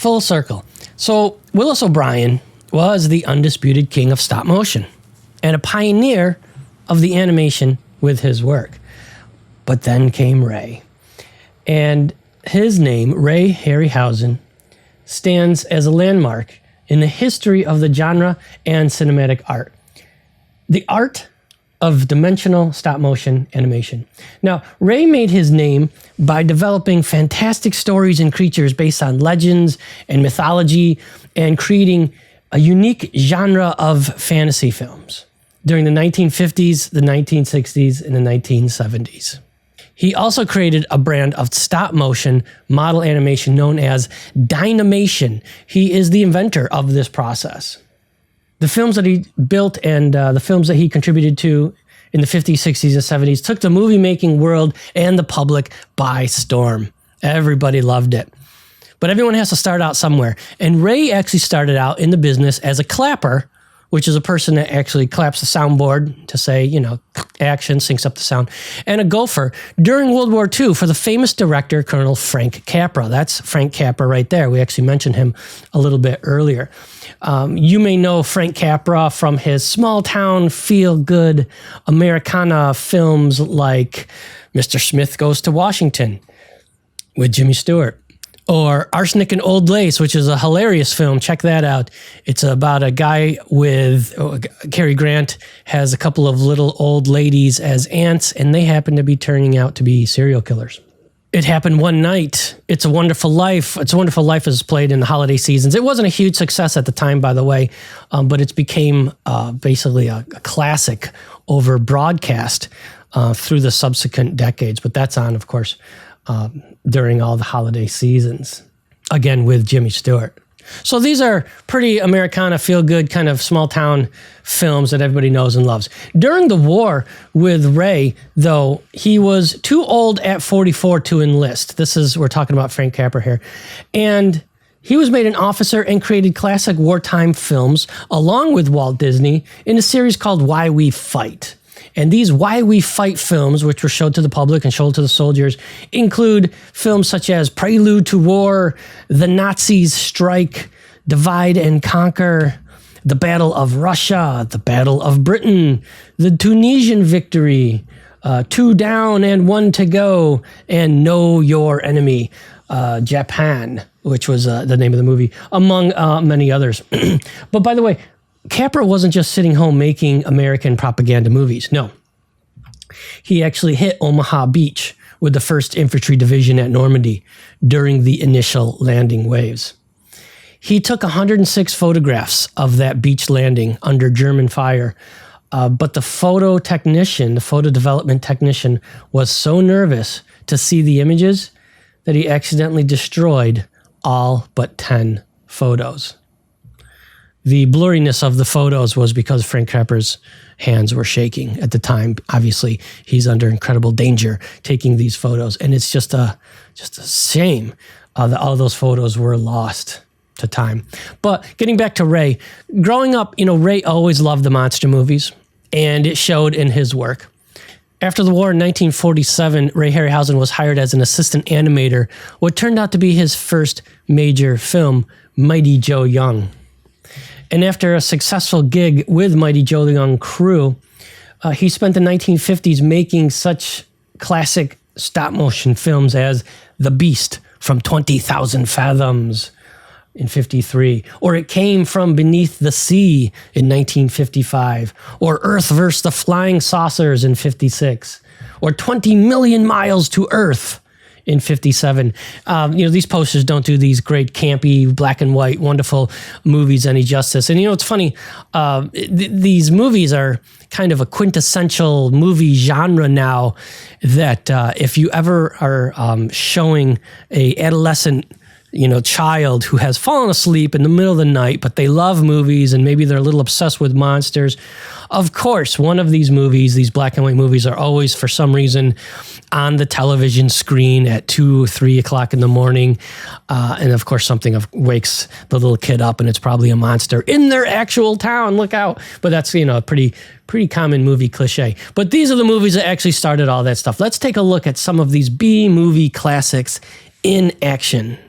full circle. So Willis O'Brien was the undisputed king of stop motion and a pioneer of the animation with his work. But then came Ray. And his name, Ray Harryhausen, stands as a landmark in the history of the genre and cinematic art. The art of dimensional stop-motion animation. Now, Ray made his name by developing fantastic stories and creatures based on legends and mythology and creating a unique genre of fantasy films during the 1950s, the 1960s, and the 1970s. He also created a brand of stop-motion model animation known as Dynamation. He is the inventor of this process. The films that he built and the films that he contributed to in the 50s, 60s, and 70s took the movie-making world and the public by storm. Everybody loved it. But everyone has to start out somewhere. And Ray actually started out in the business as a clapper, which is a person that actually claps the soundboard to say, you know, action, syncs up the sound, and a gopher during World War II for the famous director, Colonel Frank Capra. That's Frank Capra right there. We actually mentioned him a little bit earlier. You may know Frank Capra from his small-town, feel-good Americana films like Mr. Smith Goes to Washington with Jimmy Stewart. Or Arsenic and Old Lace, which is a hilarious film. Check that out. It's about a guy with, Cary Grant has a couple of little old ladies as aunts, and they happen to be turning out to be serial killers. It Happened One Night. It's a Wonderful Life. It's a Wonderful Life is played in the holiday seasons. It wasn't a huge success at the time, by the way, but it's became basically a classic over broadcast through the subsequent decades. But that's on, of course, during all the holiday seasons, again with Jimmy Stewart. So these are pretty Americana, feel-good kind of small-town films that everybody knows and loves. During the war with Ray, though, he was too old at 44 to enlist. We're talking about Frank Capra here. And he was made an officer and created classic wartime films along with Walt Disney in a series called Why We Fight. And these Why We Fight films, which were showed to the public and showed to the soldiers, include films such as Prelude to War, The Nazis Strike, Divide and Conquer, The Battle of Russia, The Battle of Britain, The Tunisian Victory, Two Down and One to Go, and Know Your Enemy, Japan, which was the name of the movie, among many others. But by the way, Capra wasn't just sitting home making American propaganda movies. No. He actually hit Omaha Beach with the 1st Infantry Division at Normandy during the initial landing waves. He took 106 photographs of that beach landing under German fire, but the photo development technician, was so nervous to see the images that he accidentally destroyed all but 10 photos. The blurriness of the photos was because Frank Capra's hands were shaking at the time. Obviously, he's under incredible danger taking these photos, and it's just a shame that all those photos were lost to time. But getting back to Ray, growing up, Ray always loved the monster movies, and it showed in his work. After the war in 1947, Ray Harryhausen was hired as an assistant animator, what turned out to be his first major film, Mighty Joe Young. And after a successful gig with Mighty Joe Young crew, he spent the 1950s making such classic stop-motion films as The Beast from 20,000 Fathoms in 53, or It Came from Beneath the Sea in 1955, or Earth vs. the Flying Saucers in 56, or 20 Million Miles to Earth in 57. These posters don't do these great campy black and white wonderful movies any justice. And it's funny, these movies are kind of a quintessential movie genre now that if you ever are showing a adolescent child who has fallen asleep in the middle of the night, but they love movies and maybe they're a little obsessed with monsters. Of course, one of these movies, these black and white movies, are always, for some reason, on the television screen at 2 or 3 o'clock in the morning. And of course, something wakes the little kid up and it's probably a monster in their actual town. Look out. But that's, a pretty common movie cliche. But these are the movies that actually started all that stuff. Let's take a look at some of these B-movie classics in action.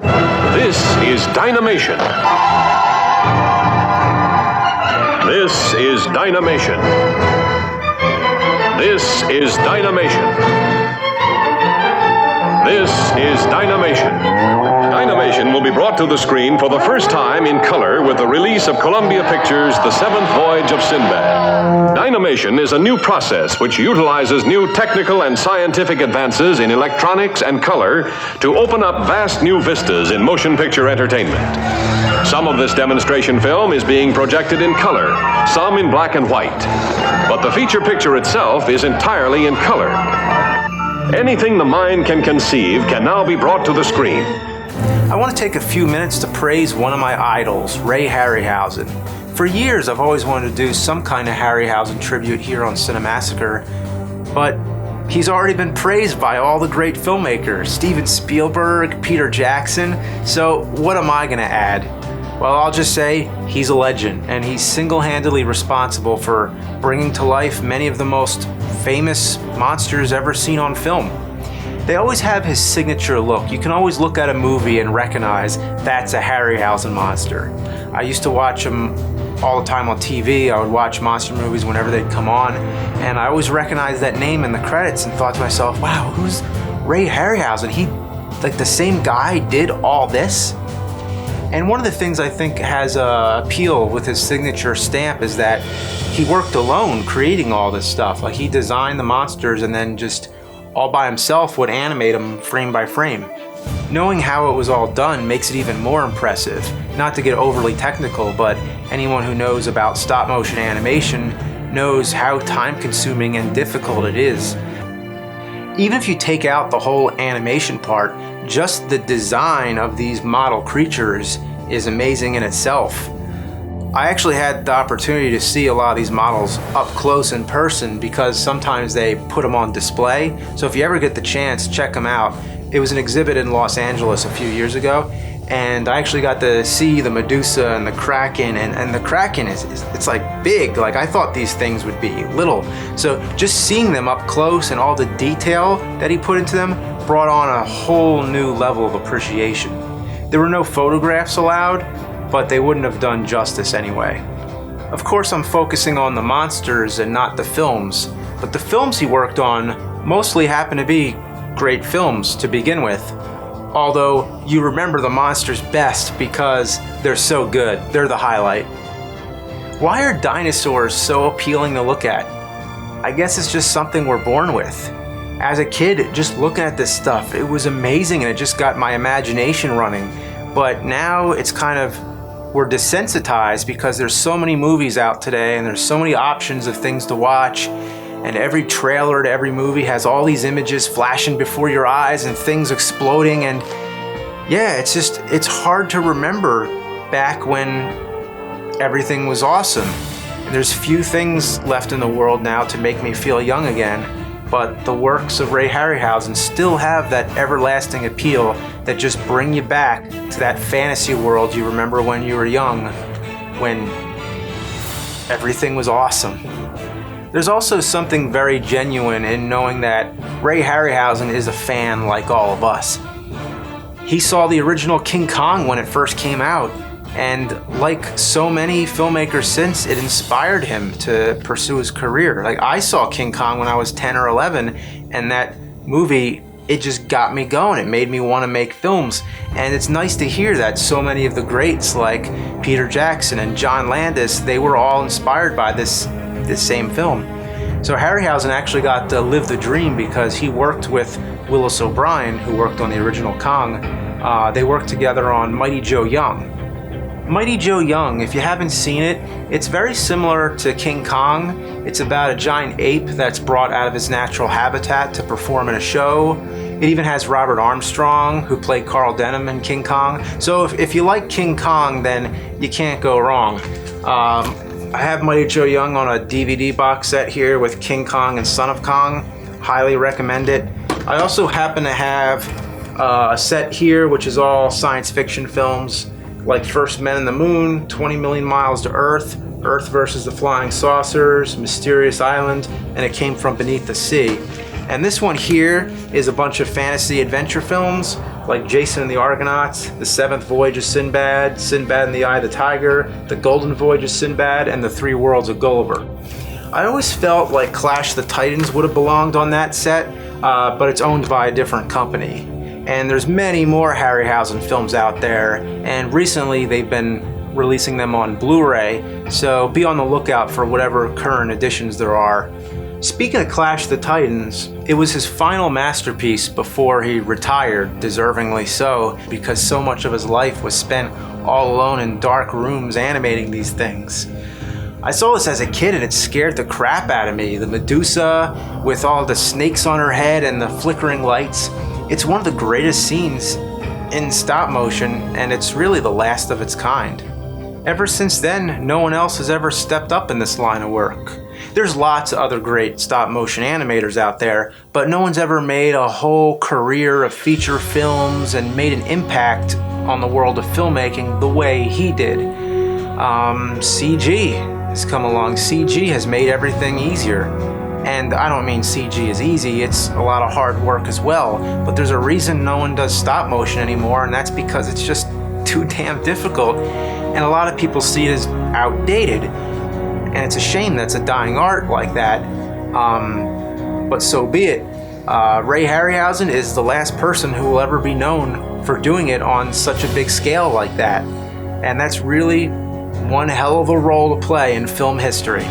This is Dynamation. This is Dynamation. This is Dynamation. This is Dynamation. Dynamation will be brought to the screen for the first time in color with the release of Columbia Pictures' The Seventh Voyage of Sinbad. Dynamation is a new process which utilizes new technical and scientific advances in electronics and color to open up vast new vistas in motion picture entertainment. Some of this demonstration film is being projected in color, some in black and white. But the feature picture itself is entirely in color. Anything the mind can conceive can now be brought to the screen. I want to take a few minutes to praise one of my idols, Ray Harryhausen. For years, I've always wanted to do some kind of Harryhausen tribute here on Cinemassacre, but he's already been praised by all the great filmmakers, Steven Spielberg, Peter Jackson, so what am I going to add? Well, I'll just say he's a legend, and he's single-handedly responsible for bringing to life many of the most famous monsters ever seen on film. They always have his signature look. You can always look at a movie and recognize that's a Harryhausen monster. I used to watch him all the time on TV. I would watch monster movies whenever they'd come on, and I always recognized that name in the credits and thought to myself, wow, who's Ray Harryhausen? He, like, the same guy did all this? And one of the things I think has appeal with his signature stamp is that he worked alone creating all this stuff. Like, he designed the monsters and then just all by himself would animate them frame by frame. Knowing how it was all done makes it even more impressive. Not to get overly technical, but anyone who knows about stop motion animation knows how time consuming and difficult it is. Even if you take out the whole animation part, just the design of these model creatures is amazing in itself. I actually had the opportunity to see a lot of these models up close in person because sometimes they put them on display. So if you ever get the chance, check them out. It was an exhibit in Los Angeles a few years ago, and I actually got to see the Medusa and the Kraken, and the Kraken it's like big. Like, I thought these things would be little. So just seeing them up close and all the detail that he put into them brought on a whole new level of appreciation. There were no photographs allowed, but they wouldn't have done justice anyway. Of course, I'm focusing on the monsters and not the films, but the films he worked on mostly happen to be great films to begin with. Although you remember the monsters best because they're so good. They're the highlight. Why are dinosaurs so appealing to look at? I guess it's just something we're born with. As a kid, just looking at this stuff, it was amazing and it just got my imagination running. But now it's kind of, we're desensitized because there's so many movies out today and there's so many options of things to watch, and every trailer to every movie has all these images flashing before your eyes and things exploding, and yeah, it's hard to remember back when everything was awesome. And there's few things left in the world now to make me feel young again, but the works of Ray Harryhausen still have that everlasting appeal that just bring you back to that fantasy world you remember when you were young, when everything was awesome. There's also something very genuine in knowing that Ray Harryhausen is a fan like all of us. He saw the original King Kong when it first came out, and like so many filmmakers since, it inspired him to pursue his career. Like, I saw King Kong when I was 10 or 11, and that movie, it just got me going. It made me want to make films. And it's nice to hear that so many of the greats like Peter Jackson and John Landis, they were all inspired by this same film. So Harryhausen actually got to live the dream because he worked with Willis O'Brien, who worked on the original Kong. They worked together on Mighty Joe Young. Mighty Joe Young, if you haven't seen it, it's very similar to King Kong. It's about a giant ape that's brought out of his natural habitat to perform in a show. It even has Robert Armstrong, who played Carl Denham in King Kong. So if you like King Kong, then you can't go wrong. I have Mighty Joe Young on a DVD box set here with King Kong and Son of Kong. Highly recommend it. I also happen to have a set here, which is all science fiction films, like First Men in the Moon, 20 Million Miles to Earth, Earth versus the Flying Saucers, Mysterious Island, and It Came from Beneath the Sea. And this one here is a bunch of fantasy adventure films like Jason and the Argonauts, The Seventh Voyage of Sinbad, Sinbad and the Eye of the Tiger, The Golden Voyage of Sinbad, and The Three Worlds of Gulliver. I always felt like Clash of the Titans would have belonged on that set, but it's owned by a different company. And there's many more Harryhausen films out there, and recently they've been releasing them on Blu-ray, so be on the lookout for whatever current editions there are. Speaking of Clash of the Titans, it was his final masterpiece before he retired, deservingly so, because so much of his life was spent all alone in dark rooms animating these things. I saw this as a kid and it scared the crap out of me. The Medusa with all the snakes on her head and the flickering lights. It's one of the greatest scenes in stop motion, and it's really the last of its kind. Ever since then, no one else has ever stepped up in this line of work. There's lots of other great stop motion animators out there, but no one's ever made a whole career of feature films and made an impact on the world of filmmaking the way he did. CG has come along. CG has made everything easier. And I don't mean CG is easy, it's a lot of hard work as well, but there's a reason no one does stop motion anymore, and that's because it's just too damn difficult, and a lot of people see it as outdated, and it's a shame that's a dying art like that, but so be it. Ray Harryhausen is the last person who will ever be known for doing it on such a big scale like that, and that's really one hell of a role to play in film history.